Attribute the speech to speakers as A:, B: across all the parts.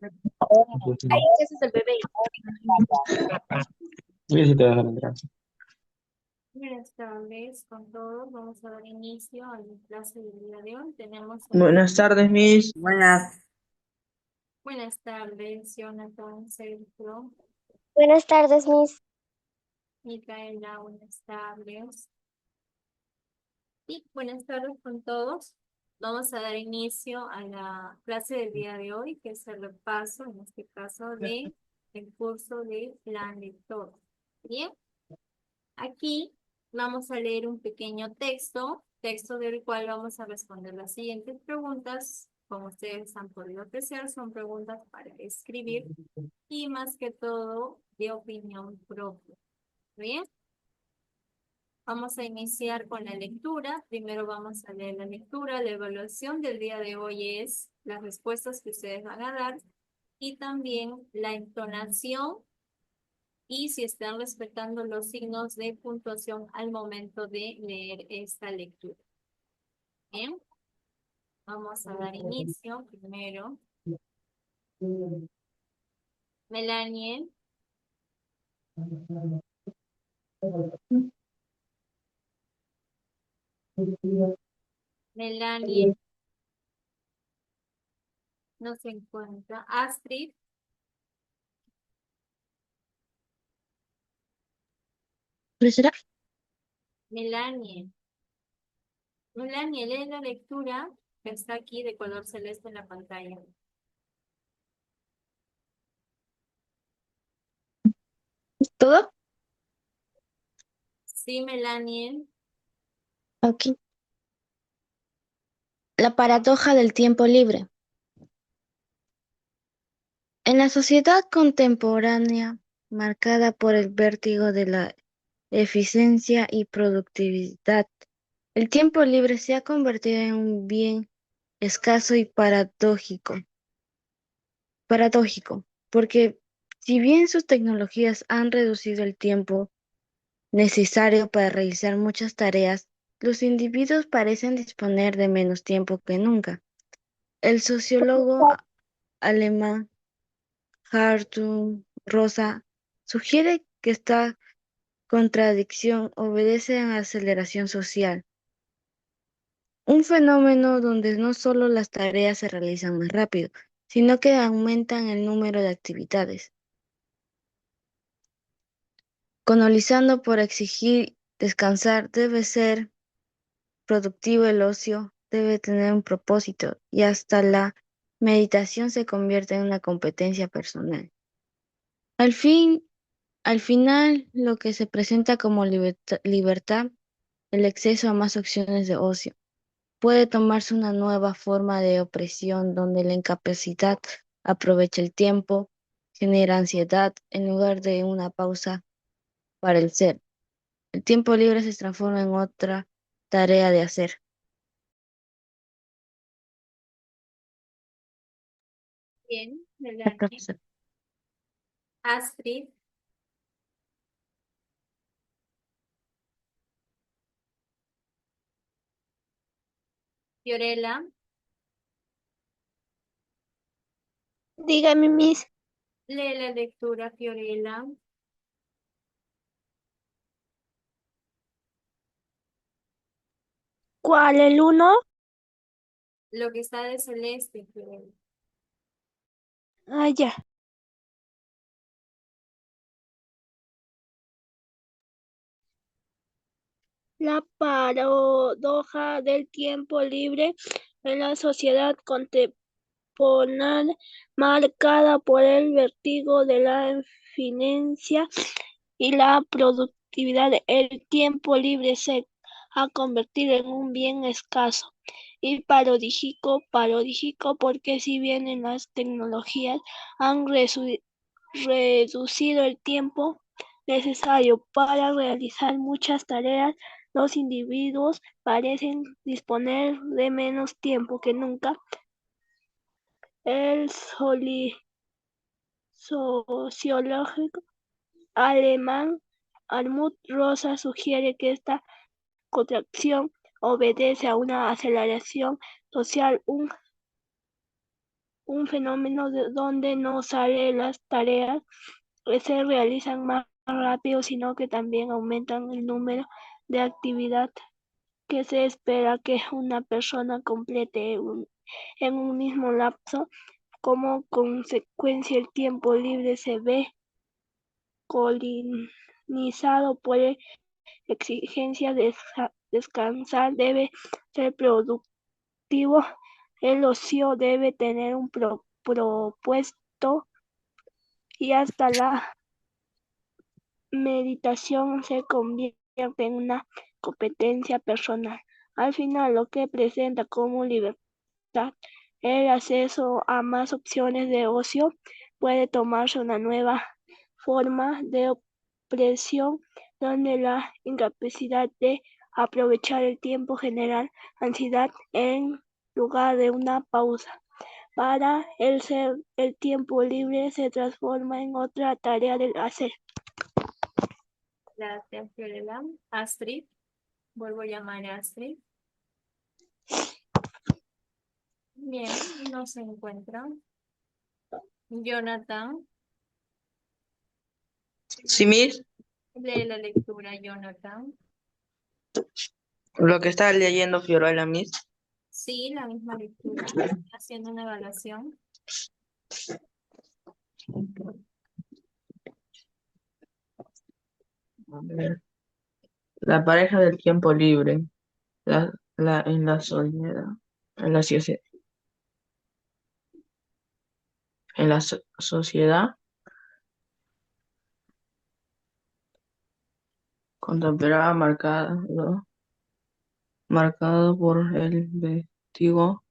A: Ay, ese es el bebé.
B: Sí, sí te dejan entrar.
A: Buenas tardes con todos. Vamos a dar inicio a la clase del día de hoy. Tenemos a...
C: Buenas tardes, Miss.
D: Buenas.
A: Buenas tardes, Jonathan, Sergio,
E: Buenas tardes, Miss.
A: Micaela, buenas tardes. Y buenas tardes con todos. Vamos a dar inicio a la clase del día de hoy, que es el repaso, en este caso, de el curso de plan lector. Bien, aquí vamos a leer un pequeño texto del cual vamos a responder las siguientes preguntas. Como ustedes han podido apreciar, son preguntas para escribir y más que todo de opinión propia. Bien, vamos a iniciar con la lectura. Primero vamos a leer la lectura. La evaluación del día de hoy es las respuestas que ustedes van a dar y también la entonación y si están respetando los signos de puntuación al momento de leer esta lectura. Bien, vamos a dar inicio primero. Melanie, Melanie no se encuentra. Astrid,
E: Profesora,
A: Melanie. Melanie, lee la lectura que está aquí de color celeste en la pantalla.
E: ¿todo?
A: Sí, Melanie.
E: Aquí. La paradoja del tiempo libre. En la sociedad contemporánea, marcada por el vértigo de la eficiencia y productividad, el tiempo libre se ha convertido en un bien escaso y paradójico, porque si bien sus tecnologías han reducido el tiempo necesario para realizar muchas tareas, los individuos parecen disponer de menos tiempo que nunca. El sociólogo alemán Hartung Rosa sugiere que esta contradicción obedece a la aceleración social, un fenómeno donde no solo las tareas se realizan más rápido, sino que aumentan el número de actividades, colonizando por exigir descansar debe ser productivo el ocio, debe tener un propósito y hasta la meditación se convierte en una competencia personal. Al fin, al final, lo que se presenta como libertad, el acceso a más opciones de ocio, puede tomarse una nueva forma de opresión donde la incapacidad aprovecha el tiempo, genera ansiedad en lugar de una pausa para el ser. El tiempo libre se transforma en otra tarea de hacer.
A: Bien,
E: La
A: Melanie.
E: profesora.
A: Astrid, Fiorella,
E: Dígame, Miss.
A: lee la lectura, Fiorella.
E: ¿Cuál, el uno?
A: Lo que está de celeste, Fiorella.
E: Ah, ya. La paradoja del tiempo libre en la sociedad contemporánea, marcada por el vértigo de la eficiencia y la productividad. El tiempo libre se ha convertido en un bien escaso y paradójico porque si bien en las tecnologías han reducido el tiempo necesario para realizar muchas tareas, los individuos parecen disponer de menos tiempo que nunca. El sociólogo alemán Almut Rosa sugiere que esta contracción obedece a una aceleración social, un
B: un fenómeno donde no sale las tareas se realizan más rápido, sino que también aumentan el número de actividad que se espera que una persona complete en un mismo lapso. Como consecuencia, el tiempo libre se ve colonizado por la exigencia de descansar, debe ser productivo, el ocio debe tener un propuesto y hasta la meditación se convierte en una competencia personal. Al final, lo que presenta como libertad el acceso a más opciones de ocio puede tomarse una nueva forma de opresión donde la incapacidad de aprovechar el tiempo genera ansiedad en lugar de una pausa. Para el ser, el tiempo libre se transforma en otra tarea del hacer.
A: Gracias, Fiorella. Astrid, vuelvo a llamar a Astrid. Bien, no se encuentra. Jonathan,
C: Sí, Miss,
A: lee la lectura, Jonathan.
C: lo que está leyendo Fiorella, Miss.
A: Sí, la misma lectura, haciendo una evaluación.
C: A ver. La pareja del tiempo libre, en la sociedad, en la, socie- en la sociedad contemporánea marcado por el vértigo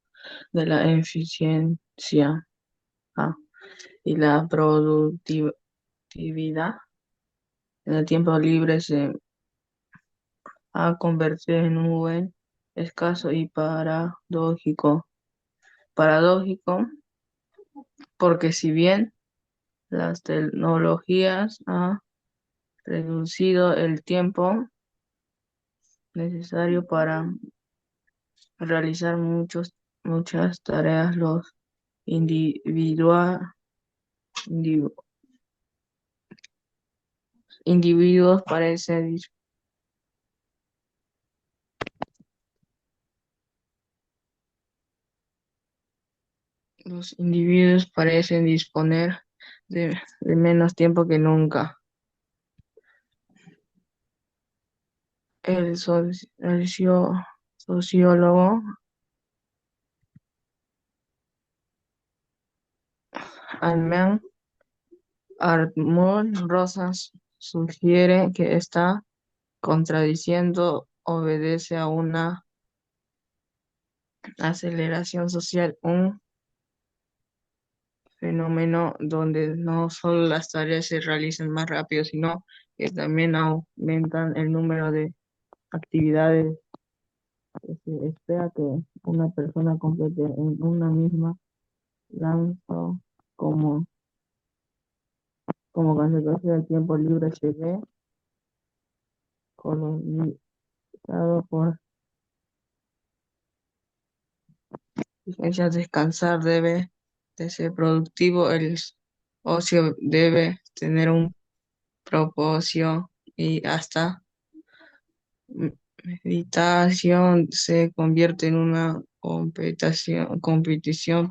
C: de la eficiencia, ah, y la productividad. En el tiempo libre se ha convertido en un buen escaso y paradójico, porque si bien las tecnologías han reducido el tiempo necesario para realizar muchas tareas, los individua- individu- individuos los individuos parecen disponer de menos tiempo que nunca. El sociólogo Almen Armón Rosas sugiere que esta contradiciendo obedece a una aceleración social, un fenómeno donde no solo las tareas se realizan más rápido, sino que también aumentan el número de actividades que se espera que una persona complete en una misma lapso. Como, como consecuencia del tiempo libre se ve colonizado por exigencias. Descansar debe de ser productivo, el ocio debe tener un propósito y hasta meditación se convierte en una competición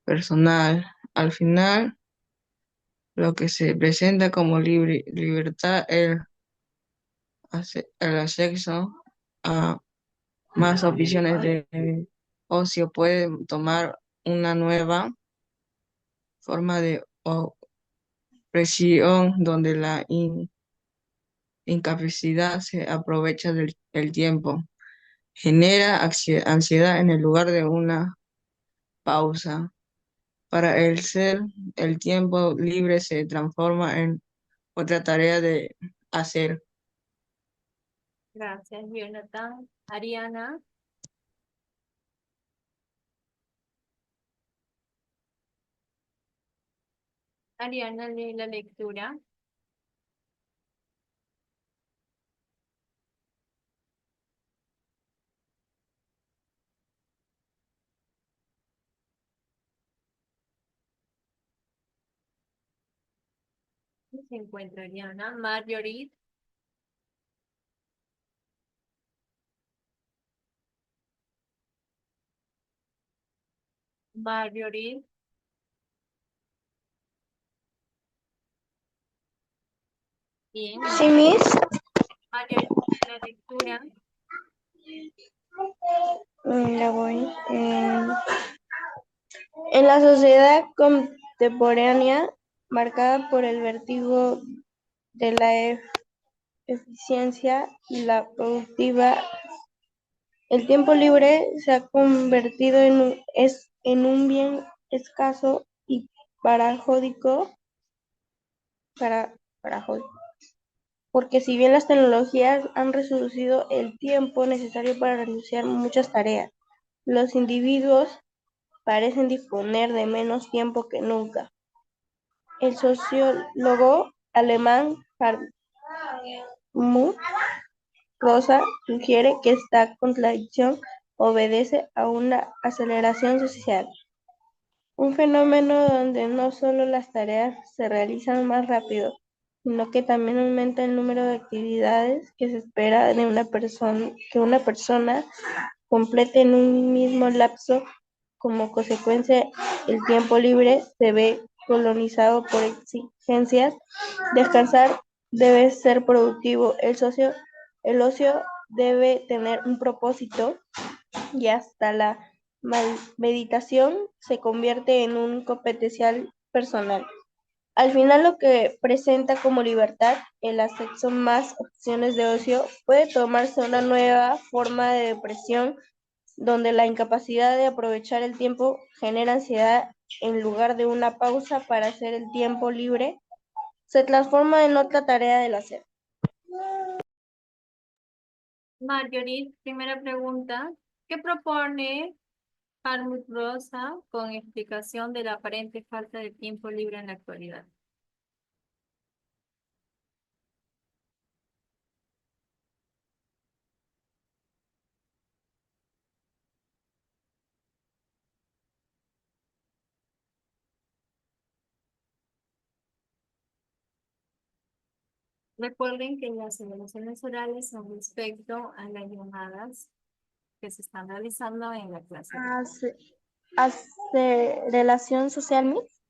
C: personal. Al final, lo que se presenta como libertad, el acceso a más opciones de ocio puede tomar una nueva forma de opresión donde la incapacidad se aprovecha del tiempo, genera ansiedad en el lugar de una pausa. Para el ser, el tiempo libre se transforma en otra tarea de hacer.
A: Gracias, Jonathan. Ariana, Ariana, lee la lectura. Se encuentra Ariana. Marjorie. Marjorie. Bien.
B: Sí, Miss.
A: Marjorie, la lectura.
B: Ya voy. En la sociedad contemporánea, marcada por el vértigo de la eficiencia y la productiva, el tiempo libre se ha convertido en un bien escaso y paradójico, paradójico, porque si bien las tecnologías han reducido el tiempo necesario para realizar muchas tareas, los individuos parecen disponer de menos tiempo que nunca. El sociólogo alemán Hartmut Rosa sugiere que esta contradicción obedece a una aceleración social, un fenómeno donde no solo las tareas se realizan más rápido, sino que también aumenta el número de actividades que se espera de que una persona complete en un mismo lapso. Como consecuencia, el tiempo libre se ve colonizado por exigencias. Descansar debe ser productivo. El ocio debe tener un propósito y hasta la meditación se convierte en un competencial personal. Al final, lo que presenta como libertad, el acceso más opciones de ocio, puede tomarse una nueva forma de depresión, donde la incapacidad de aprovechar el tiempo genera ansiedad en lugar de una pausa para hacer el tiempo libre, se transforma en otra tarea del hacer.
A: Marjorie, primera pregunta. ¿Qué propone Hartmut Rosa con explicación de la aparente falta de tiempo libre en la actualidad? Recuerden que las evaluaciones orales son respecto a las llamadas que se están realizando en la clase.
B: Relación social, Miss.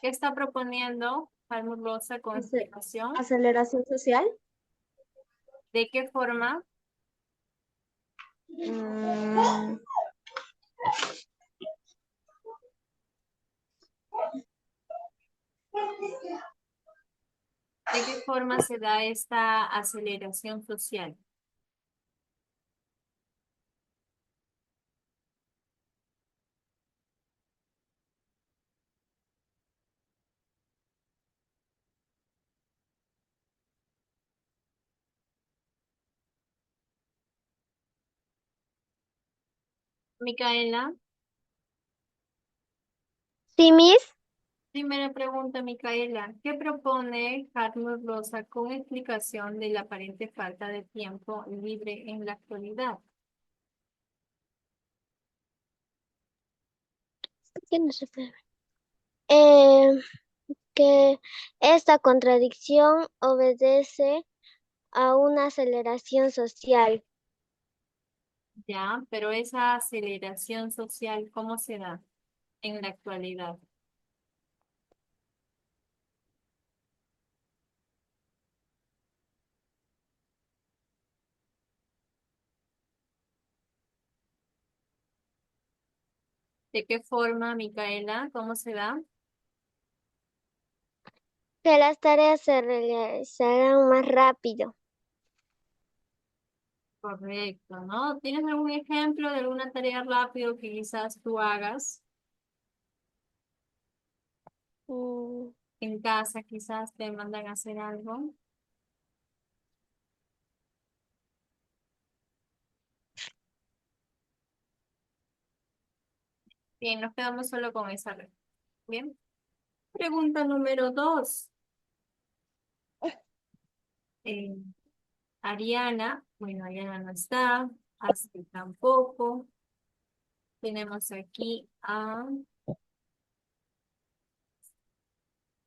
A: ¿Qué está proponiendo Hartmut Rosa con explicación?
B: Aceleración social.
A: ¿De qué forma?
B: Mm,
A: ¿De qué forma se da esta aceleración social? Micaela,
D: Sí, Miss.
A: primera pregunta, Micaela. ¿Qué propone Hartmut Rosa con explicación de la aparente falta de tiempo libre en la actualidad?
D: ¿Qué no se puede ver? Eh, que esta contradicción obedece a una aceleración social.
A: Ya, pero esa aceleración social, ¿cómo se da en la actualidad? ¿De qué forma, Micaela? ¿Cómo se da?
D: Que las tareas se realizarán más rápido.
A: Correcto, ¿no? ¿Tienes algún ejemplo de alguna tarea rápido que quizás tú hagas
D: Mm,
A: en casa? Quizás te mandan a hacer algo. Bien, nos quedamos solo con esa respuesta. Bien. Pregunta número 2. Eh, Ariana, bueno, Ariana no está, Astrid tampoco. Tenemos aquí a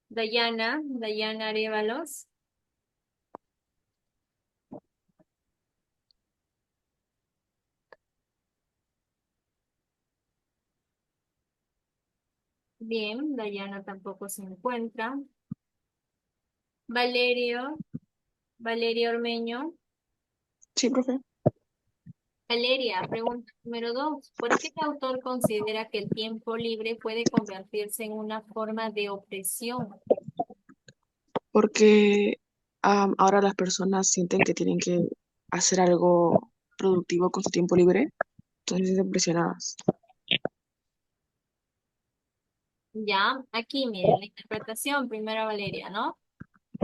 A: Dayana Arévalos. Bien, Dayana tampoco se encuentra. Valeria Ormeño.
B: Sí, profe.
A: Valeria, pregunta número 2. ¿Por qué el autor considera que el tiempo libre puede convertirse en una forma de opresión?
F: Porque ahora las personas sienten que tienen que hacer algo productivo con su tiempo libre, entonces se sienten presionadas.
A: Ya, aquí miren la interpretación, primero Valeria, ¿no?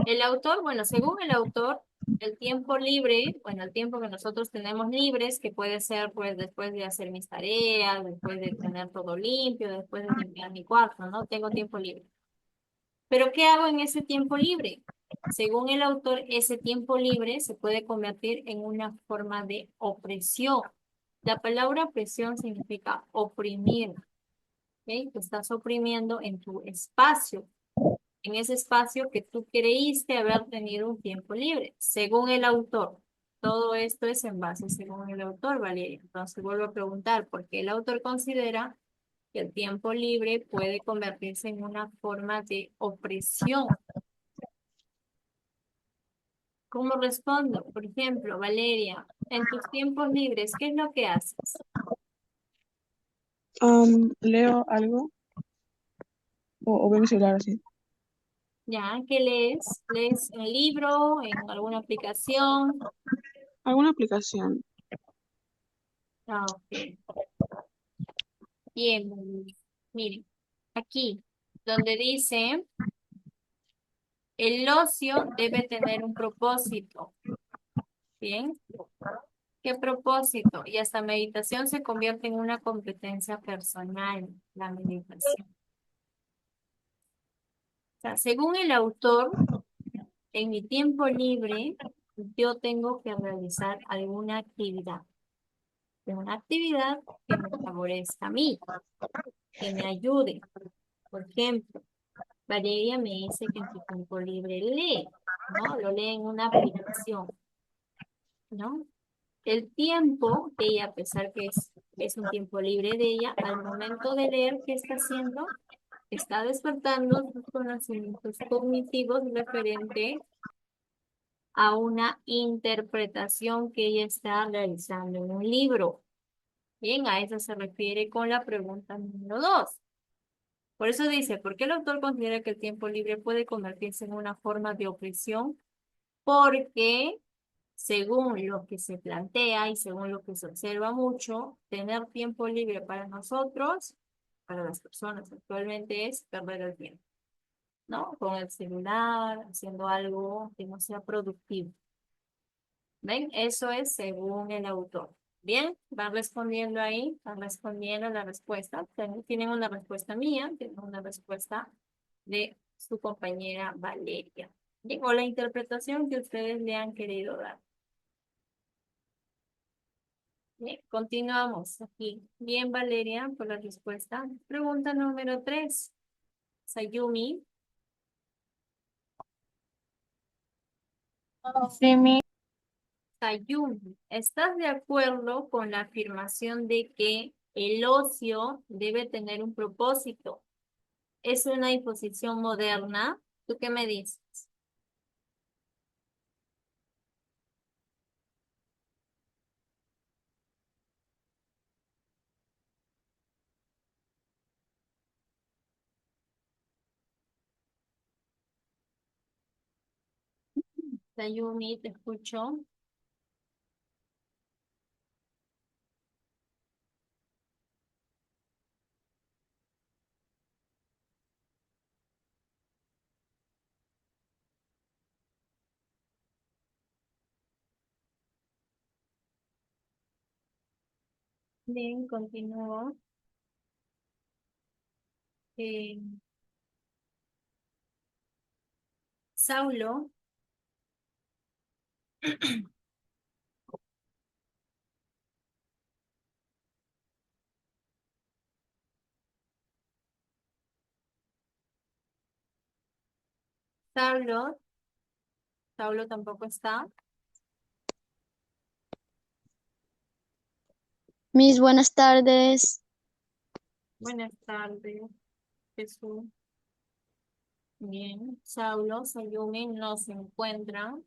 A: El autor, bueno, según el autor, el tiempo libre, bueno, el tiempo que nosotros tenemos libres, que puede ser pues después de hacer mis tareas, después de tener todo limpio, después de limpiar mi cuarto, ¿no? Tengo tiempo libre. Pero ¿qué hago en ese tiempo libre? Según el autor, ese tiempo libre se puede convertir en una forma de opresión. La palabra opresión significa oprimir, ¿ok? Te estás oprimiendo en tu espacio, en ese espacio que tú creíste haber tenido un tiempo libre, según el autor. Todo esto es en base según el autor, Valeria. Entonces vuelvo a preguntar, ¿por qué el autor considera que el tiempo libre puede convertirse en una forma de opresión? ¿Cómo respondo? Por ejemplo, Valeria, en tus tiempos libres, ¿qué es lo que haces?
F: Leo algo o veo mi celular así.
A: ¿Ya? ¿Qué lees? ¿Lees un libro, en alguna aplicación?
F: ¿Alguna aplicación?
A: Ah, ok. Bien, Valeria. Miren, aquí, donde dice, el ocio debe tener un propósito. Bien, ¿qué propósito? Y hasta meditación se convierte en una competencia personal, la meditación. O sea, según el autor, en mi tiempo libre, yo tengo que realizar una actividad que me favorezca a mí, que me ayude. Por ejemplo, Valeria me dice que en su tiempo libre lee, ¿no? Lo lee en una aplicación, ¿no? El tiempo que ella, a pesar que es un tiempo libre de ella, al momento de leer, ¿qué está haciendo? Está despertando sus conocimientos cognitivos referente a una interpretación que ella está realizando en un libro. Bien, a eso se refiere con la pregunta número 2. Por eso dice, ¿por qué el autor considera que el tiempo libre puede convertirse en una forma de opresión? Porque según lo que se plantea y según lo que se observa mucho, tener tiempo libre para nosotros, para las personas actualmente, es perder el tiempo, ¿no? Con el celular, haciendo algo que no sea productivo. ¿Ven? Eso es según el autor. Bien, van respondiendo ahí, van respondiendo la respuesta. Tienen una respuesta mía, tienen una respuesta de su compañera Valeria. Bien, o la interpretación que ustedes le han querido dar. Bien, continuamos aquí. Bien, Valeria, por la respuesta. Pregunta número 3. Sayumi.
G: Sí,
A: Sayumi, ¿estás de acuerdo con la afirmación de que el ocio debe tener un propósito? ¿Es una imposición moderna? ¿Tú qué me dices? Sayumi, te escucho. Bien, continúo. Eh, Saulo, Saulo, Saulo tampoco está.
G: Mis buenas tardes.
A: Buenas tardes, Jesús. Bien, Saulo, Sayumi no se encuentran.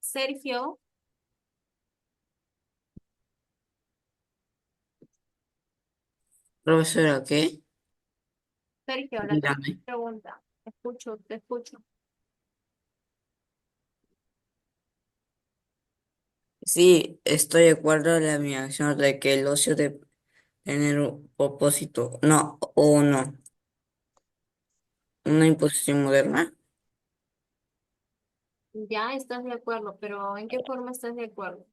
A: Sergio,
H: Profesora, ¿qué?
A: Sergio, la tercera
H: Dígame.
A: pregunta. Te escucho, te escucho.
H: Sí, estoy de acuerdo en la afirmación de que el ocio debe tener un propósito. No, o no. Una imposición moderna.
A: Ya estás de acuerdo, pero ¿en qué forma estás de acuerdo?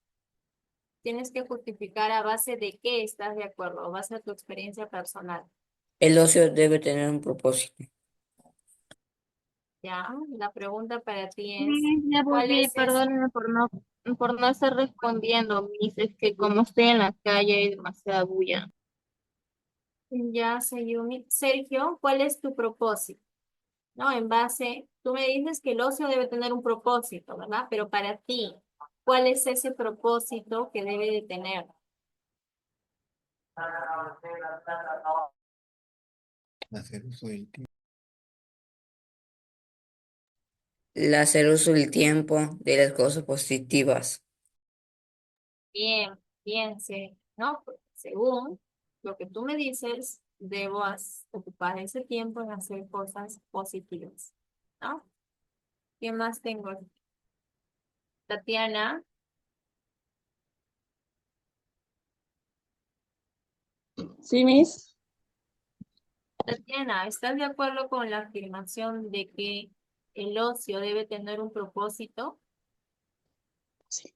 A: Tienes que justificar a base de qué estás de acuerdo, a base de tu experiencia personal.
H: El ocio debe tener un propósito.
A: Ya, la pregunta para ti es,
E: Miss, ya
A: ¿cuál
E: volví,
A: es ese?
E: perdónenme por no estar respondiendo, Miss, es que como estoy en la calle hay demasiada bulla.
A: Ya, Sayumi. Sergio, ¿cuál es tu propósito? ¿No? En base, tú me dices que el ocio debe tener un propósito, ¿verdad? Pero para ti, ¿cuál es ese propósito que debe de tener?
H: El hacer uso del tiempo de las cosas positivas.
A: Bien, bien, sí, ¿no? Porque según lo que tú me dices, debo ocupar ese tiempo en hacer cosas positivas, ¿no? ¿Qué más tengo? Tatiana,
F: Sí, Miss.
A: Tatiana, ¿estás de acuerdo con la afirmación de que el ocio debe tener un propósito?
F: Sí.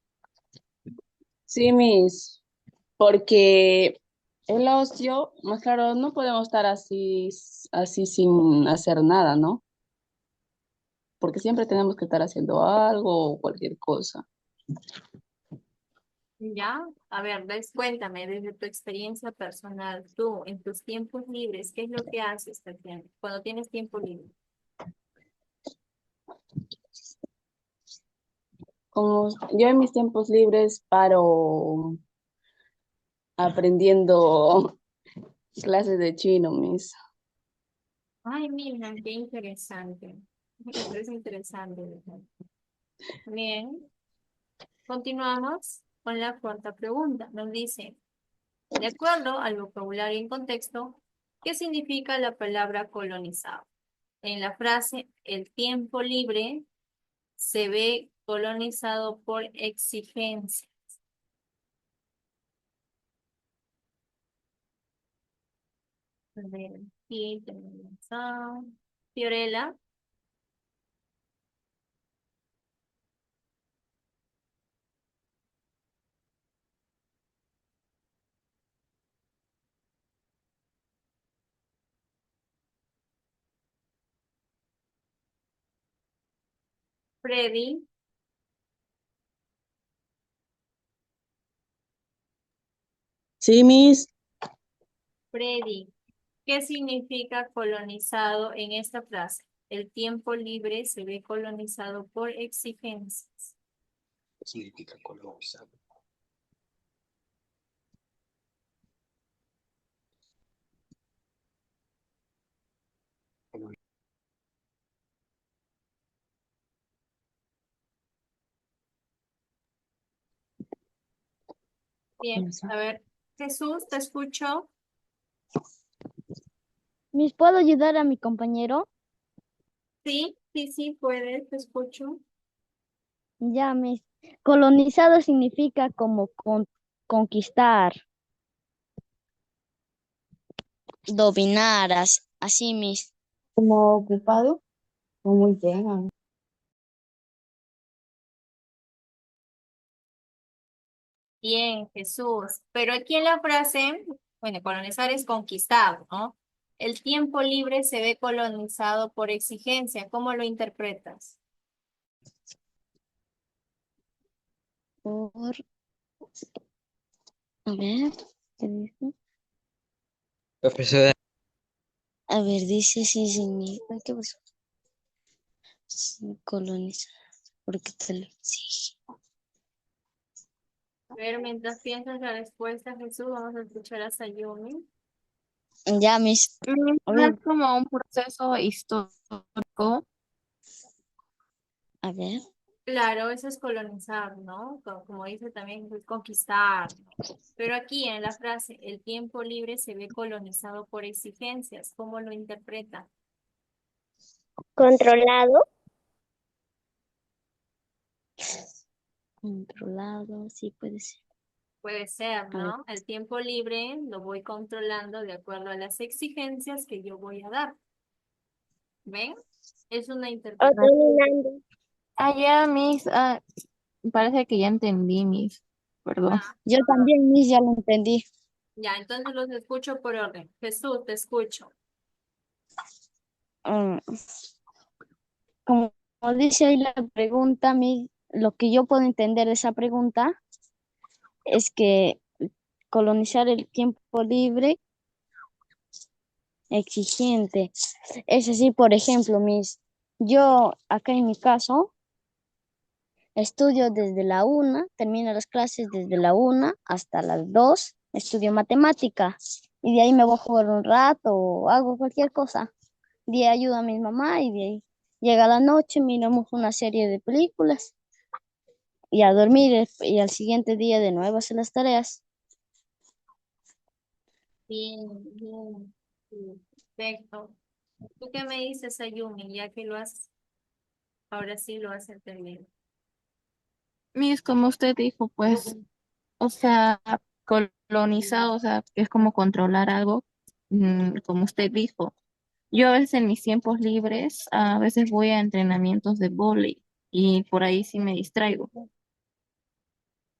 F: Sí, Miss. Porque el ocio, más claro, no podemos estar así sin hacer nada, ¿no? Porque siempre tenemos que estar haciendo algo o cualquier cosa.
A: Ya, a ver, cuéntame desde tu experiencia personal, tú en tus tiempos libres, ¿qué es lo que haces, Tatiana, cuando tienes tiempo libre?
F: Como yo en mis tiempos libres paro aprendiendo clases de chino, Miss.
A: Ay, mira, qué interesante. Me parece interesante, ¿verdad? Bien, continuamos con la cuarta pregunta. Nos dice, de acuerdo al vocabulario en contexto, ¿qué significa la palabra colonizado? En la frase, el tiempo libre se ve colonizado por exigencia. A ver, aquí tenemos a Fiorella, Freddy,
F: Sí, Miss.
A: Freddy. ¿Qué significa colonizado en esta frase? El tiempo libre se ve colonizado por exigencias.
F: Significa colonizado.
A: Bien, a ver, Jesús, te escucho.
G: Miss, ¿puedo ayudar a mi compañero?
A: Sí, sí, sí, puedes, te escucho.
G: Ya, Miss. Colonizado significa como conquistar, dominar, así, Miss.
E: Como ocupado, o muy bien.
A: Bien, Jesús. Pero aquí en la frase, bueno, colonizar es conquistado, ¿no? El tiempo libre se ve colonizado por exigencia. ¿Cómo lo interpretas?
G: Por, a ver, ¿qué dice?
H: Profesora,
G: A ver, dice sí significa, ¿qué pasó? Colonizar, porque te lo exige.
A: A ver, mientras piensas la respuesta, Jesús, vamos a escuchar a Sayumi.
G: Ya, mis, a
C: No es
G: ver,
C: como un proceso histórico.
G: a ver.
A: Claro, eso es colonizar, ¿no? Como dice también, es conquistar, ¿no? Pero aquí en la frase, el tiempo libre se ve colonizado por exigencias. ¿Cómo lo interpreta?
D: Controlado.
G: Controlado, sí puede ser.
A: Puede ser,
G: A ver,
A: ¿no? El tiempo libre lo voy controlando de acuerdo a las exigencias que yo voy a dar. ¿Ven? Es una
D: O
A: interpretación.
D: dominando.
C: Ah, ya, parece que ya entendí, perdón.
A: Ah,
G: yo también, mis, ya lo entendí.
A: ya, entonces los escucho por orden. Jesús, te escucho.
G: Mm, como, como dice ahí la pregunta, mis, lo que yo puedo entender de esa pregunta es que colonizar el tiempo libre exigente. Es así, por ejemplo, mis, yo acá en mi caso estudio desde la 1, termino las clases desde la 1 hasta las 2, estudio matemática y de ahí me voy a jugar un rato o hago cualquier cosa. De ahí ayudo a mi mamá y de ahí llega la noche, miramos una serie de películas y a dormir y al siguiente día de nuevo hacer las tareas.
A: Bien, bien. Sí, perfecto. ¿Tú qué me dices, Ayumi? Ya que lo has, ahora sí lo has entendido.
C: Como usted dijo, pues, o sea, colonizado, o sea, que es como controlar algo, como usted dijo. Yo a veces en mis tiempos libres, a veces voy a entrenamientos de vóley y por ahí sí me distraigo.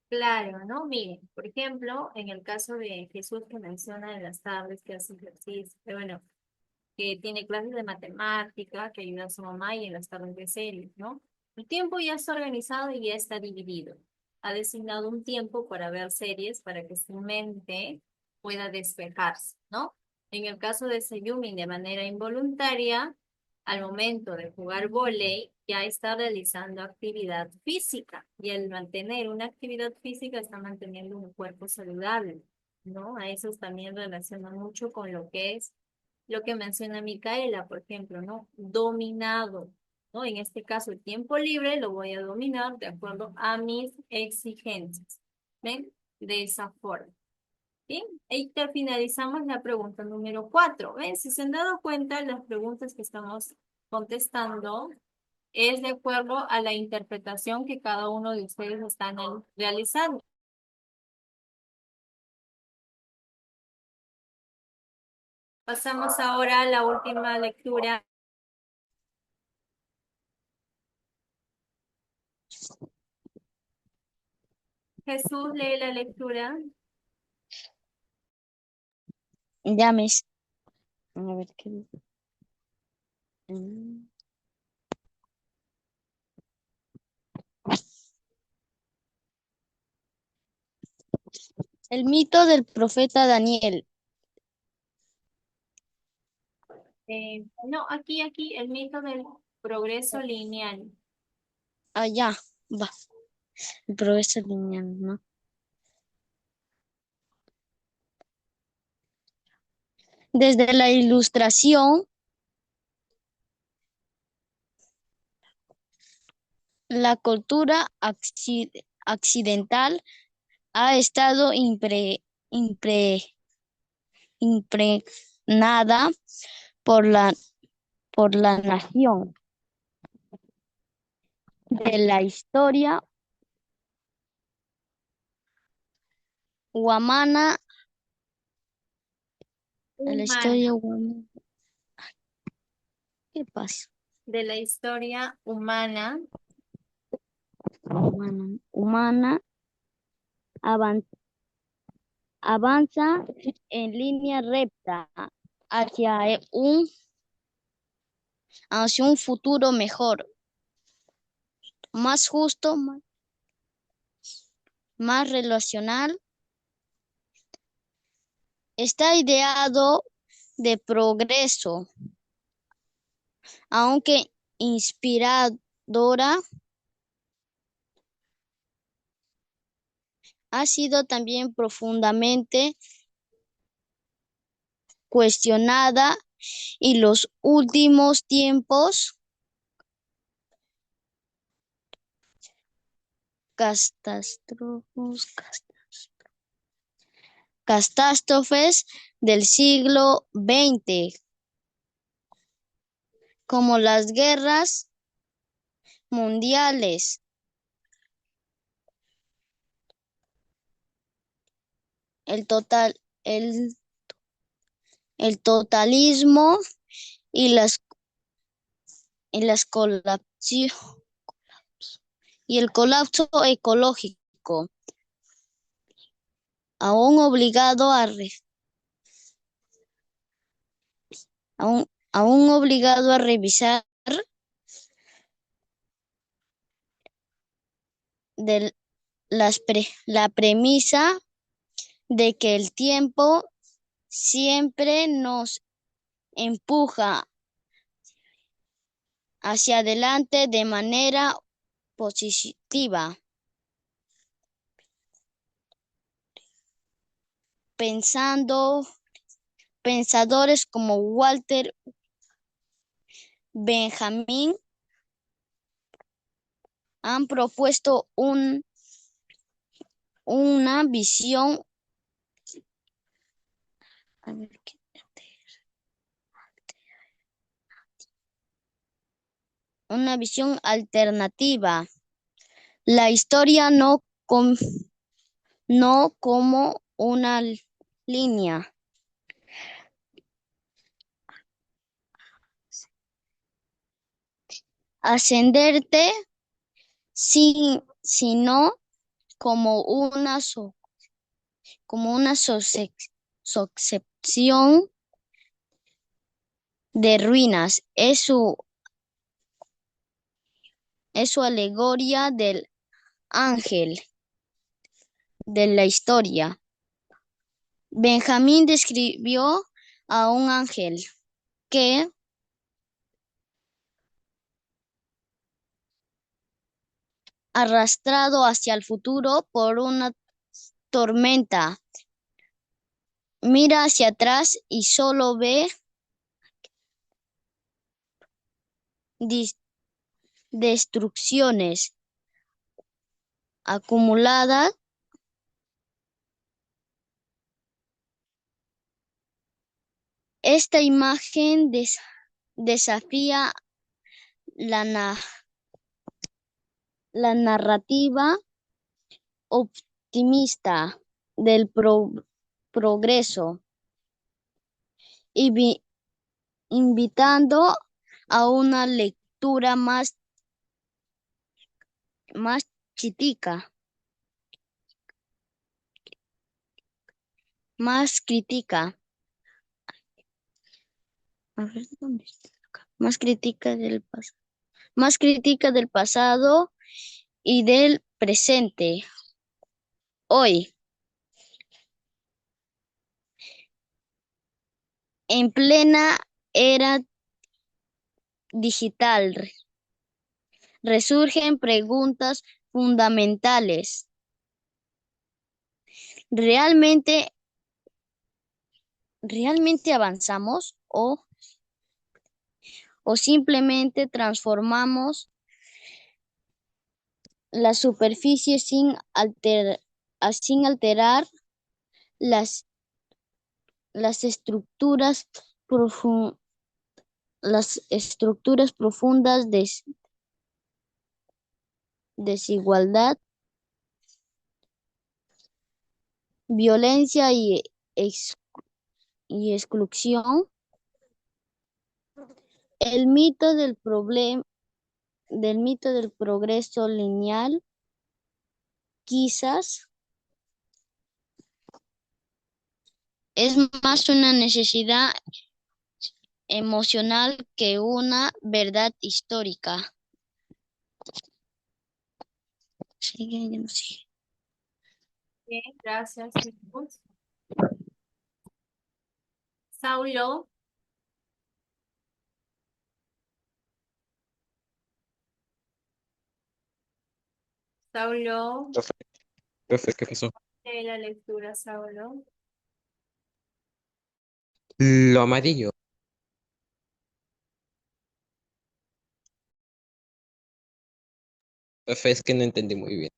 A: Claro, ¿no? Miren, por ejemplo, en el caso de Jesús que menciona en las tardes que hace ejercicio, que bueno, que tiene clases de matemática, que ayuda a su mamá y en las tardes de series, ¿no? El tiempo ya está organizado y ya está dividido. Ha designado un tiempo para ver series para que su mente pueda despejarse, ¿no? En el caso de Seyumi, de manera involuntaria, al momento de jugar vóley, ya está realizando actividad física y al mantener una actividad física está manteniendo un cuerpo saludable, ¿no? A eso también relaciona mucho con lo que es lo que menciona Micaela, por ejemplo, ¿no? Dominado, ¿no? En este caso, el tiempo libre lo voy a dominar de acuerdo a mis exigencias. ¿Ven? De esa forma. Bien, ahí te finalizamos la pregunta número 4. ¿Ven? Si se han dado cuenta, las preguntas que estamos contestando es de acuerdo a la interpretación que cada uno de ustedes están realizando. Pasamos ahora a la última lectura. Jesús lee la lectura.
G: Ya, mis, a ver qué dice. Mm. El mito del profeta Daniel.
A: No, aquí, el mito del progreso lineal.
G: Allá, va, el progreso lineal, ¿no? Desde la ilustración, la cultura accidental ha estado impregnada por por la nación de la historia guamana, de la
A: Humana,
G: historia guamana. ¿Qué pasa?
A: de la historia humana,
G: Humana avan- avanza en línea recta hacia hacia un futuro mejor, más justo, más relacional. Está ideado de progreso, aunque inspiradora, ha sido también profundamente cuestionada y los últimos tiempos catástrofes del siglo XX, como las guerras mundiales, el total, el, el totalismo y las y el colapso ecológico, aún obligado a aún obligado a revisar de la premisa de que el tiempo siempre nos empuja hacia adelante de manera positiva. Pensadores como Walter Benjamin han propuesto una visión alternativa. La historia no como una línea ascendente, sino como una sucesión de ruinas. Es su alegoría del ángel de la historia. Benjamín describió a un ángel que arrastrado hacia el futuro por una tormenta, mira hacia atrás y solo ve destrucciones acumuladas. Esta imagen desafía la narrativa optimista del progreso, invitando a una lectura más crítica. A ver, ¿dónde está acá? Más crítica del pasado y del presente. Hoy, en plena era digital, resurgen preguntas fundamentales. ¿Realmente avanzamos o simplemente transformamos la superficie sin alterar las estructuras profundas de desigualdad, violencia y exclusión? El mito del progreso lineal quizás es más una necesidad emocional que una verdad histórica. Sigue, ya no sigue.
A: Bien, gracias, chicos. Saulo. Saulo,
I: Profe, profe, ¿qué pasó?
A: lee la lectura, Saulo.
I: Lo amarillo. Profe, es que no entendí muy bien.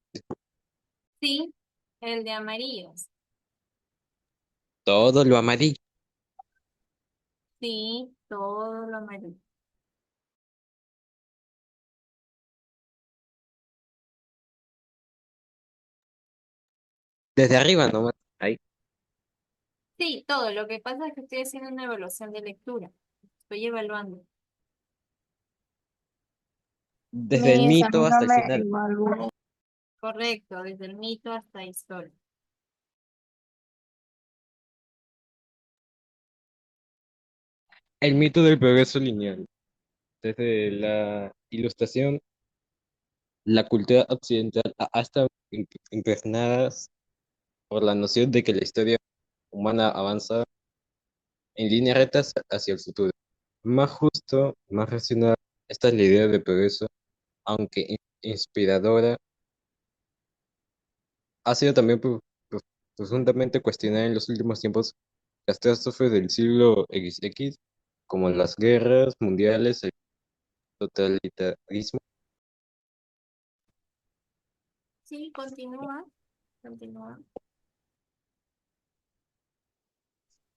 A: Sí, el de amarillos.
I: Todo lo amarillo.
A: Sí, todo lo amarillo.
I: Desde arriba nomás. Ahí.
A: Sí, todo. Lo que pasa es que estoy haciendo una evaluación de lectura. Estoy evaluando.
I: Desde el
B: Mis, a mí
I: mito
B: no
I: hasta el
B: me
I: final.
B: evalúen.
A: Correcto, desde el mito hasta historia.
I: El mito del progreso lineal. Desde la ilustración, la cultura occidental ha estado impregnadas por la noción de que la historia humana avanza en líneas rectas hacia el futuro. Más justo, más racional, esta es la idea de progreso, aunque inspiradora, ha sido también profundamente cuestionada en los últimos tiempos. Catástrofes del siglo XX, como las guerras mundiales, el totalitarismo.
A: Sí, continúa, continúa.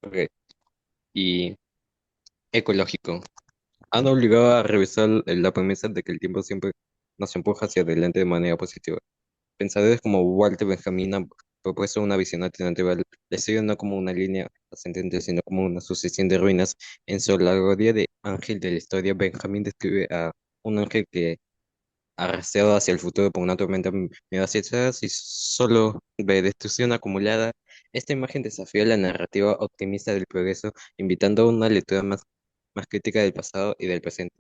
I: Ok, y ecológico, han obligado a revisar la promesa de que el tiempo siempre nos empuja hacia adelante de manera positiva. Pensadores como Walter Benjamin han propuesto una visión alternativa, la historia no como una línea ascendente, sino como una sucesión de ruinas. En su alegoría de ángel de la historia, Benjamin describe a un ángel que, arrastrado hacia el futuro por una tormenta, mira hacia atrás y solo ve destrucción acumulada. Esta imagen desafía la narrativa optimista del progreso, invitando a una lectura más crítica del pasado y del presente.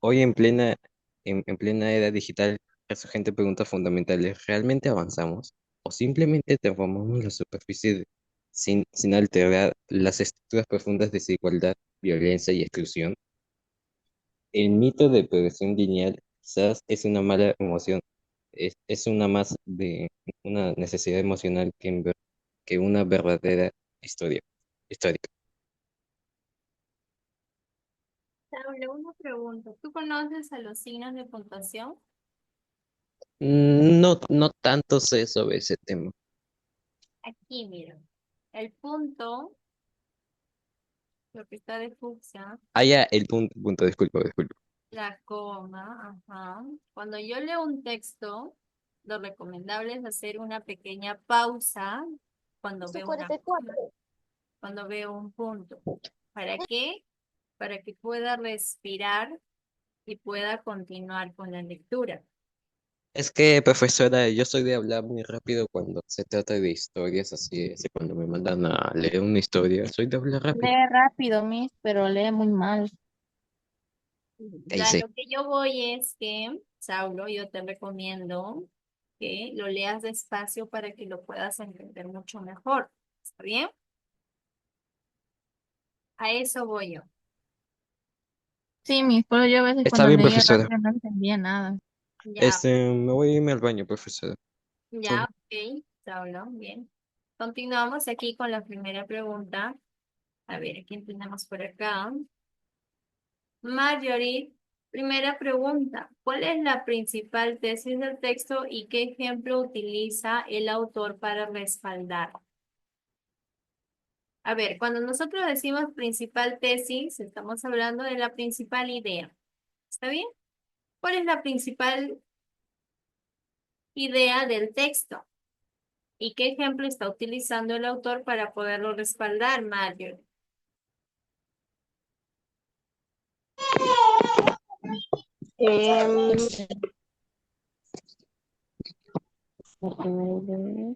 I: Hoy en plena era digital, resurgen preguntas fundamentales. ¿Realmente avanzamos? ¿O simplemente transformamos la superficie sin alterar las estructuras profundas de desigualdad, violencia y exclusión? El mito de progresión lineal quizás es una mala emoción, es una más de una necesidad emocional que una verdadera historia histórica.
A: Saulo, una pregunta. ¿Tú conoces a los signos de puntuación?
I: No, no tanto sé sobre ese tema.
A: Aquí, mira. El punto, lo que está de fucsia,
I: Ah, ya, el punto, disculpa, disculpa.
A: la coma, ajá. Cuando yo leo un texto, lo recomendable es hacer una pequeña pausa cuando veo una coma, cuando veo un punto. ¿Para qué? Para que pueda respirar y pueda continuar con la lectura.
I: Es que, profesora, yo soy de hablar muy rápido cuando se trata de historias, así es, cuando me mandan a leer una historia, soy de hablar rápido.
B: Lee rápido, Miss, pero lee muy mal.
I: Ahí
A: Ya
I: sí.
A: lo que yo voy es que, Saulo, yo te recomiendo que lo leas despacio para que lo puedas entender mucho mejor. ¿Está bien? A eso voy yo.
B: Sí, Miss, pero yo a veces
I: Está
B: cuando
I: bien,
B: leía
I: profesora.
B: rápido no entendía nada.
A: Ya,
I: Me voy a irme al baño, profesora.
A: ya, ok, Saulo, bien. Continuamos aquí con la primera pregunta. A ver, ¿quién tenemos por acá? Marjorie, primera pregunta. ¿Cuál es la principal tesis del texto y qué ejemplo utiliza el autor para respaldar? A ver, cuando nosotros decimos principal tesis, estamos hablando de la principal idea. ¿Está bien? ¿Cuál es la principal idea del texto? ¿Y qué ejemplo está utilizando el autor para poderlo respaldar, Mario?
B: Em,
G: La primera idea.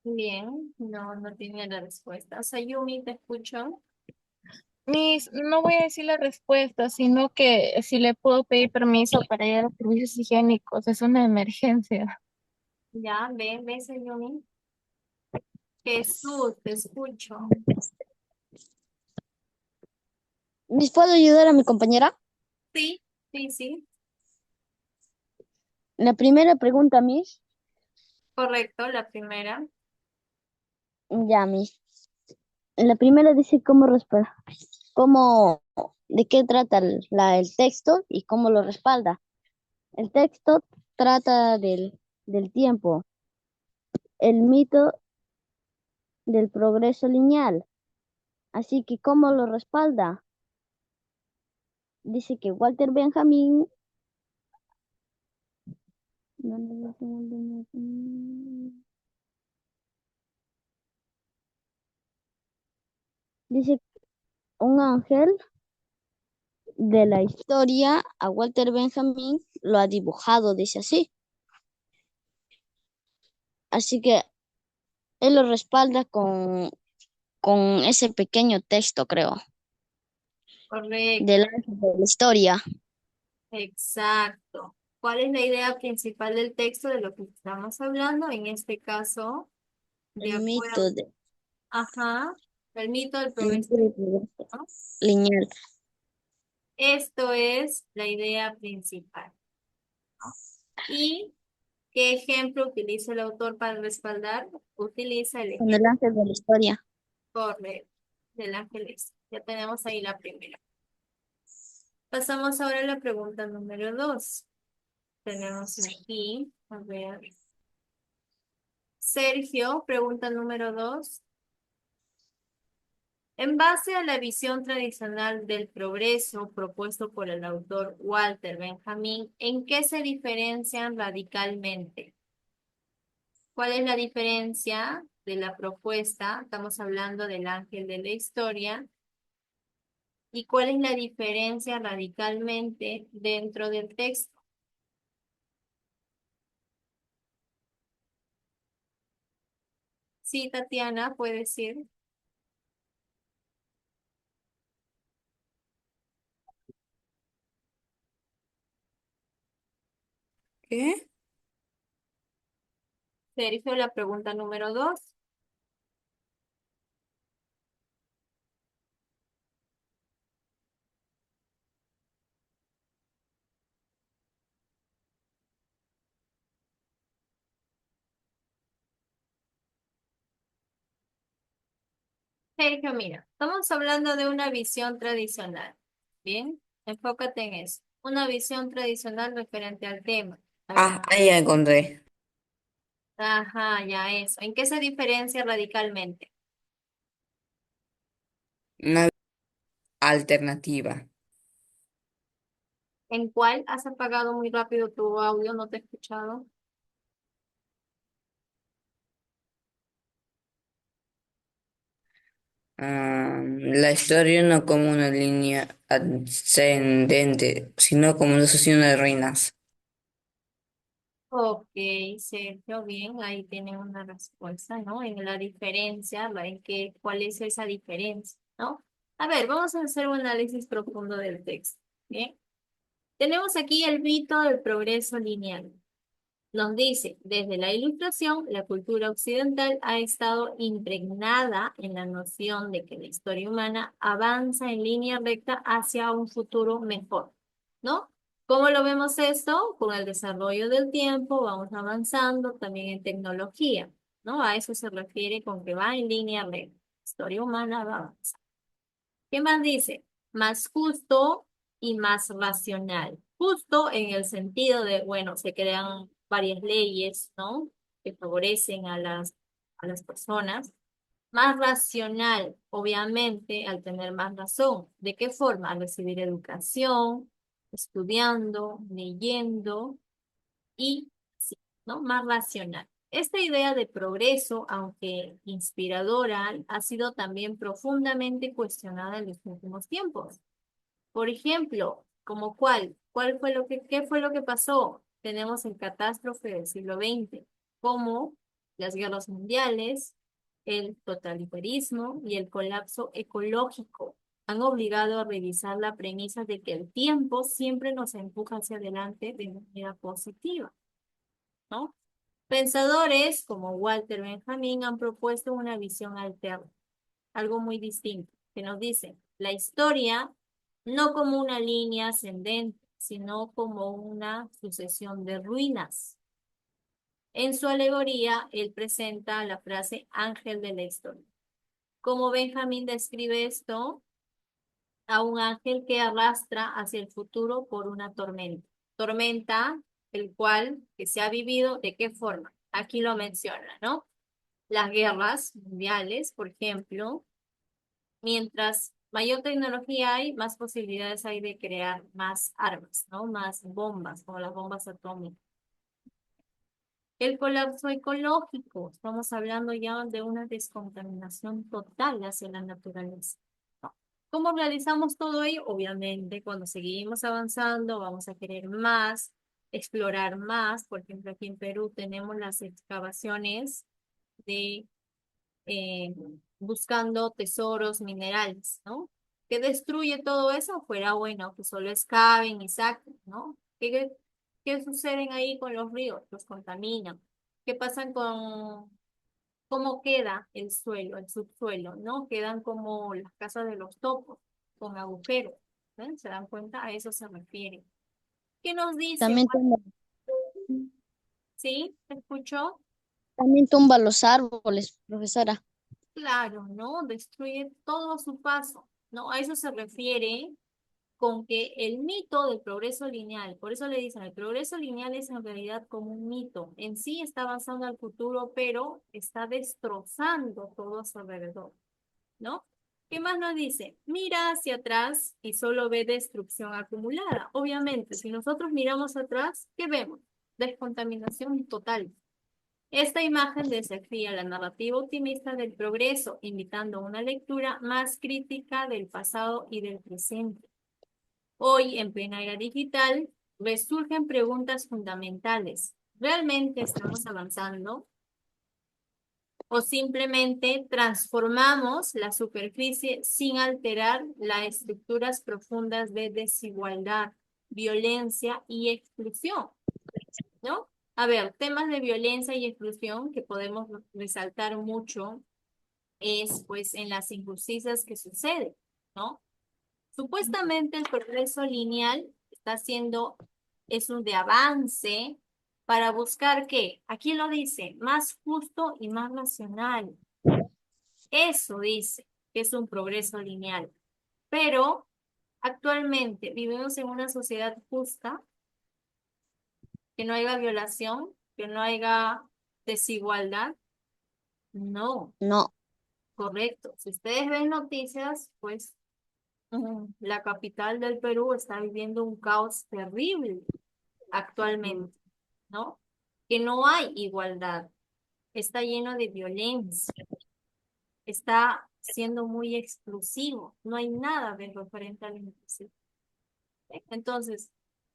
A: Bien, no, no tiene la respuesta. Sayumi, te escucho.
B: Miss, no voy a decir la respuesta, sino que si le puedo pedir permiso para ir a los servicios higiénicos, es una emergencia.
A: Ya, ve, Sayumi. Jesús, te escucho.
G: Miss, ¿puedo ayudar a mi compañera?
A: Sí, sí, sí,
G: La primera pregunta, Miss.
A: correcto, la primera.
G: Ya, Miss. La primera dice cómo, de qué trata el texto y cómo lo respalda. El texto trata del tiempo, el mito del progreso lineal. Así que, ¿cómo lo respalda? Dice que Walter Benjamin, dice un ángel de la historia a Walter Benjamin lo ha dibujado, dice así. Así que él lo respalda con ese pequeño texto, creo, del
A: Correcto,
G: ángel de la historia.
A: exacto. ¿Cuál es la idea principal del texto de lo que estamos hablando? En este caso, de
G: El
A: acuerdo,
G: mito de,
A: ajá, el mito del
G: el
A: progreso,
G: mito del progreso
A: ¿no?
G: lineal.
A: Esto es la idea principal. ¿Y qué ejemplo utiliza el autor para respaldar? Utiliza el
G: Con el
A: ejemplo
G: ángel de la historia.
A: correcto del ángeles. Ya tenemos ahí la primera. Pasamos ahora a la pregunta número 2. Tenemos aquí, a ver, Sergio, pregunta número 2. En base a la visión tradicional del progreso propuesto por el autor Walter Benjamin, ¿en qué se diferencian radicalmente? ¿Cuál es la diferencia de la propuesta? Estamos hablando del ángel de la historia. ¿Y cuál es la diferencia radicalmente dentro del texto? Sí, Tatiana, puede decir.
H: ¿Qué?
A: Sergio, la pregunta número 2. Sergio, mira, estamos hablando de una visión tradicional. Bien, enfócate en eso. Una visión tradicional referente al tema. A ver.
H: Ah, ahí ya encontré.
A: Ajá, ya eso. ¿En qué se diferencia radicalmente?
H: Una alternativa.
A: ¿En cuál has apagado muy rápido tu audio? No te he escuchado.
H: La historia no como una línea ascendente, sino como una sucesión de reinas.
A: Ok, Sergio, bien, ahí tiene una respuesta, ¿no? En la diferencia, en qué, ¿cuál es esa diferencia, ¿no? A ver, vamos a hacer un análisis profundo del texto, ¿bien? Tenemos aquí el mito del progreso lineal. Nos dice, desde la Ilustración, la cultura occidental ha estado impregnada en la noción de que la historia humana avanza en línea recta hacia un futuro mejor, ¿no? ¿Cómo lo vemos esto? Con el desarrollo del tiempo, vamos avanzando también en tecnología, ¿no? A eso se refiere con que va en línea recta. La historia humana va avanzando. ¿Qué más dice? Más justo y más racional. Justo en el sentido de, bueno, se crean varias leyes, ¿no? Que favorecen a las personas. Más racional, obviamente, al tener más razón. ¿De qué forma? Al recibir educación, estudiando, leyendo y, sí, ¿no? Más racional. Esta idea de progreso, aunque inspiradora, ha sido también profundamente cuestionada en los últimos tiempos. Por ejemplo, ¿como cuál? ¿Qué fue lo que pasó? Tenemos el catástrofe del siglo XX, como las guerras mundiales, el totalitarismo y el colapso ecológico han obligado a revisar la premisa de que el tiempo siempre nos empuja hacia adelante de manera positiva, ¿no? Pensadores como Walter Benjamin han propuesto una visión alterna, algo muy distinto, que nos dice la historia no como una línea ascendente, sino como una sucesión de ruinas. En su alegoría, él presenta la frase ángel de la historia. Como Benjamin describe esto, a un ángel que arrastra hacia el futuro por una tormenta. Tormenta, el cual que se ha vivido, ¿de qué forma? Aquí lo menciona, ¿no? Las guerras mundiales, por ejemplo, mientras mayor tecnología hay, más posibilidades hay de crear más armas, ¿no? Más bombas, como las bombas atómicas. El colapso ecológico, estamos hablando ya de una descontaminación total hacia la naturaleza. ¿Cómo realizamos todo ello? Obviamente, cuando seguimos avanzando, vamos a querer más, explorar más. Por ejemplo, aquí en Perú tenemos las excavaciones de buscando tesoros minerales, ¿no? ¿Qué destruye todo eso? Fuera bueno, que solo excaven y saquen, ¿no? ¿Qué suceden ahí con los ríos? Los contaminan. ¿Qué pasa con cómo queda el suelo, el subsuelo, ¿no? Quedan como las casas de los topos, con agujeros, ¿ven? ¿Se dan cuenta? A eso se refiere. ¿Qué nos dice?
G: También tumba,
A: ¿Sí? ¿Te escuchó?
G: también tumba los árboles, profesora.
A: Claro, ¿no? Destruye todo a su paso, ¿no? A eso se refiere con que el mito del progreso lineal, por eso le dicen, el progreso lineal es en realidad como un mito. En sí está avanzando al futuro, pero está destrozando todo a su alrededor, ¿no? ¿Qué más nos dice? Mira hacia atrás y solo ve destrucción acumulada. Obviamente, si nosotros miramos atrás, ¿qué vemos? Descontaminación total. Esta imagen desafía la narrativa optimista del progreso, invitando a una lectura más crítica del pasado y del presente. Hoy, en plena era digital, resurgen preguntas fundamentales. ¿Realmente estamos avanzando? ¿O simplemente transformamos la superficie sin alterar las estructuras profundas de desigualdad, violencia y exclusión? ¿No? A ver, temas de violencia y exclusión que podemos resaltar mucho es pues en las injusticias que suceden, ¿no? Supuestamente el progreso lineal está haciendo, es un de avance para buscar ¿qué? Aquí lo dice, más justo y más racional. Eso dice que es un progreso lineal. Pero actualmente vivimos en una sociedad justa, que no haya violación, que no haya desigualdad. No,
G: No,
A: correcto. Si ustedes ven noticias, pues la capital del Perú está viviendo un caos terrible actualmente, ¿no? Que no hay igualdad, está lleno de violencia, está siendo muy exclusivo, no hay nada de referente a la inclusión. Entonces,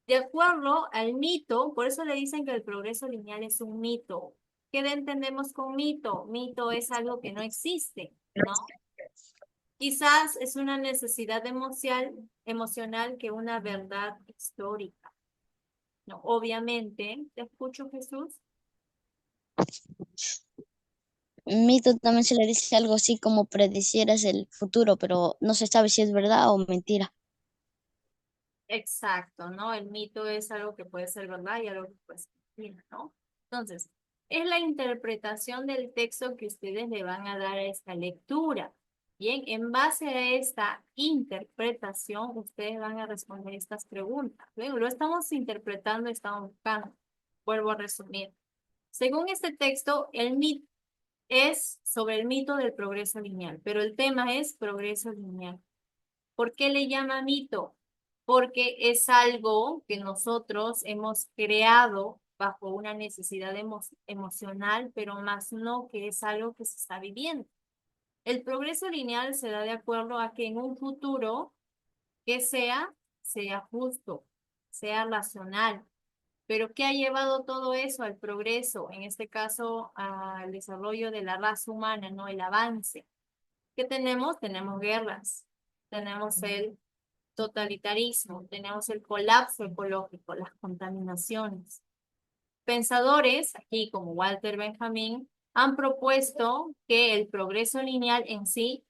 A: de acuerdo al mito, por eso le dicen que el progreso lineal es un mito. ¿Qué entendemos con mito? Mito es algo que no existe, ¿no? Quizás es una necesidad emocional que una verdad histórica. No, obviamente, te escucho, Jesús.
G: mito también se le dice algo así como predecieras el futuro, pero no se sabe si es verdad o mentira.
A: Exacto, ¿no? El mito es algo que puede ser verdad y algo que puede ser mentira, ¿no? Entonces, es la interpretación del texto que ustedes le van a dar a esta lectura. Bien, en base a esta interpretación, ustedes van a responder estas preguntas. Luego, lo estamos interpretando, estamos buscando. Vuelvo a resumir. Según este texto, el mito es sobre el mito del progreso lineal, pero el tema es progreso lineal. ¿Por qué le llama mito? Porque es algo que nosotros hemos creado bajo una necesidad emocional, pero más no que es algo que se está viviendo. El progreso lineal se da de acuerdo a que en un futuro que sea justo, sea racional. Pero ¿qué ha llevado todo eso al progreso? En este caso, al desarrollo de la raza humana, ¿no? El avance. ¿Qué tenemos? Tenemos guerras, tenemos el totalitarismo, tenemos el colapso ecológico, las contaminaciones. Pensadores, aquí como Walter Benjamin, han propuesto que el progreso lineal en sí,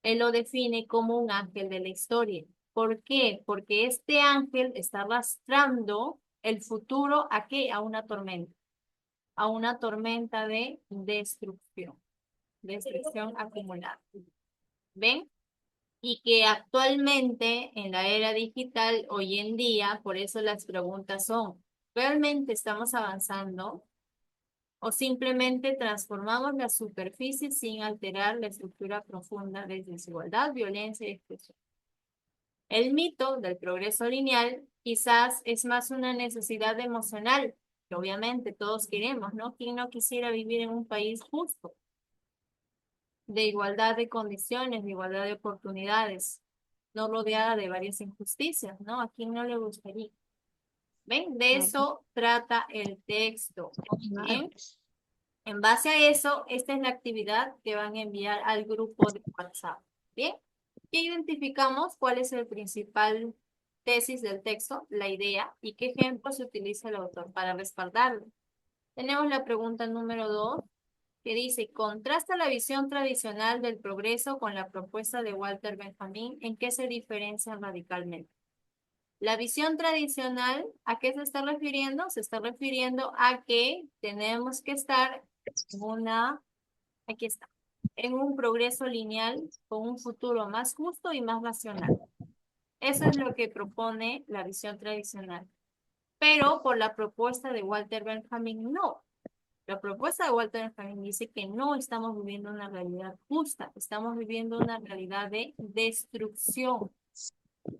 A: él lo define como un ángel de la historia. ¿Por qué? Porque este ángel está arrastrando el futuro ¿a qué? A una tormenta de destrucción acumulada. ¿Ven? Y que actualmente en la era digital, hoy en día, por eso las preguntas son, ¿realmente estamos avanzando o simplemente transformamos la superficie sin alterar la estructura profunda de desigualdad, violencia y exclusión? El mito del progreso lineal quizás es más una necesidad emocional, que obviamente todos queremos, ¿no? ¿Quién no quisiera vivir en un país justo, de igualdad de condiciones, de igualdad de oportunidades, no rodeada de varias injusticias, ¿no? ¿A quién no le gustaría? ¿Ven? De eso trata el texto. ¿Bien? En base a eso, esta es la actividad que van a enviar al grupo de WhatsApp. ¿Bien? Y identificamos cuál es el principal tesis del texto, la idea, y qué ejemplos utiliza el autor para respaldarlo. Tenemos la pregunta número 2, que dice, contrasta la visión tradicional del progreso con la propuesta de Walter Benjamin, ¿en qué se diferencian radicalmente? La visión tradicional, ¿a qué se está refiriendo? Se está refiriendo a que tenemos que estar aquí está, en un progreso lineal con un futuro más justo y más racional. Eso es lo que propone la visión tradicional. Pero por la propuesta de Walter Benjamin, no. La propuesta de Walter Benjamin dice que no estamos viviendo una realidad justa, estamos viviendo una realidad de destrucción,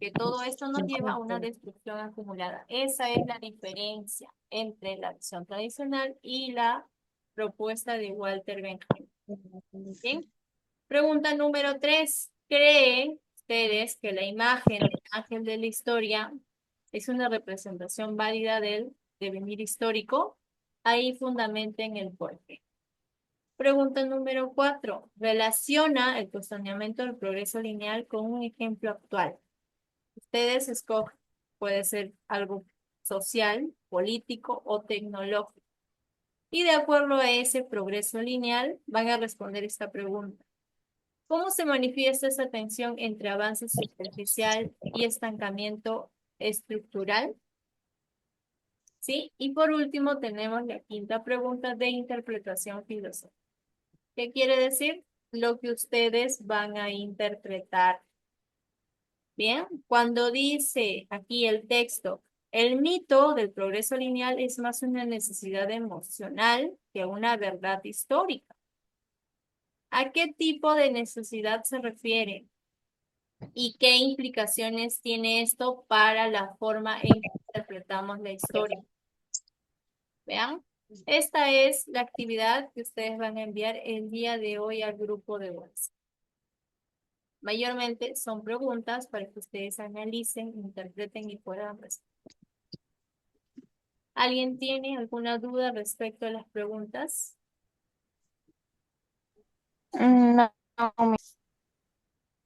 A: que todo esto nos lleva a una destrucción acumulada. Esa es la diferencia entre la visión tradicional y la propuesta de Walter Benjamin. Bien. Pregunta número 3. ¿Creen ustedes que la imagen del ángel de la historia es una representación válida del devenir histórico? Ahí fundamenten el porqué. Pregunta número 4. Relaciona el cuestionamiento del progreso lineal con un ejemplo actual. Ustedes escogen. Puede ser algo social, político o tecnológico. Y de acuerdo a ese progreso lineal, van a responder esta pregunta. ¿Cómo se manifiesta esa tensión entre avance superficial y estancamiento estructural? ¿Sí? Y por último tenemos la quinta pregunta de interpretación filosófica. ¿Qué quiere decir? Lo que ustedes van a interpretar. Bien, cuando dice aquí el texto, el mito del progreso lineal es más una necesidad emocional que una verdad histórica. ¿A qué tipo de necesidad se refiere? ¿Y qué implicaciones tiene esto para la forma en que interpretamos la historia? Vean, esta es la actividad que ustedes van a enviar el día de hoy al grupo de WhatsApp. Mayormente son preguntas para que ustedes analicen, interpreten y puedan responder. ¿Alguien tiene alguna duda respecto a las preguntas?
E: No,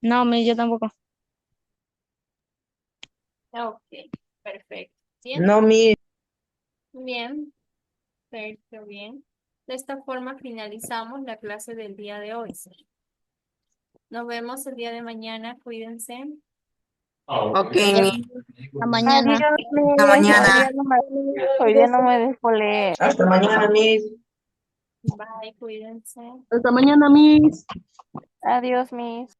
E: no, yo tampoco.
A: Ok, perfecto. ¿Bien?
C: No,
A: Bien, perfecto, bien. De esta forma finalizamos la clase del día de hoy. Nos vemos el día de mañana. Cuídense.
H: Ok,
G: Hasta mañana.
B: Adiós,
H: hasta mañana.
B: hoy día no me dejo leer.
C: hasta mañana, Miss.
A: Bye, cuídense.
F: Hasta mañana, Miss.
B: Adiós, mis.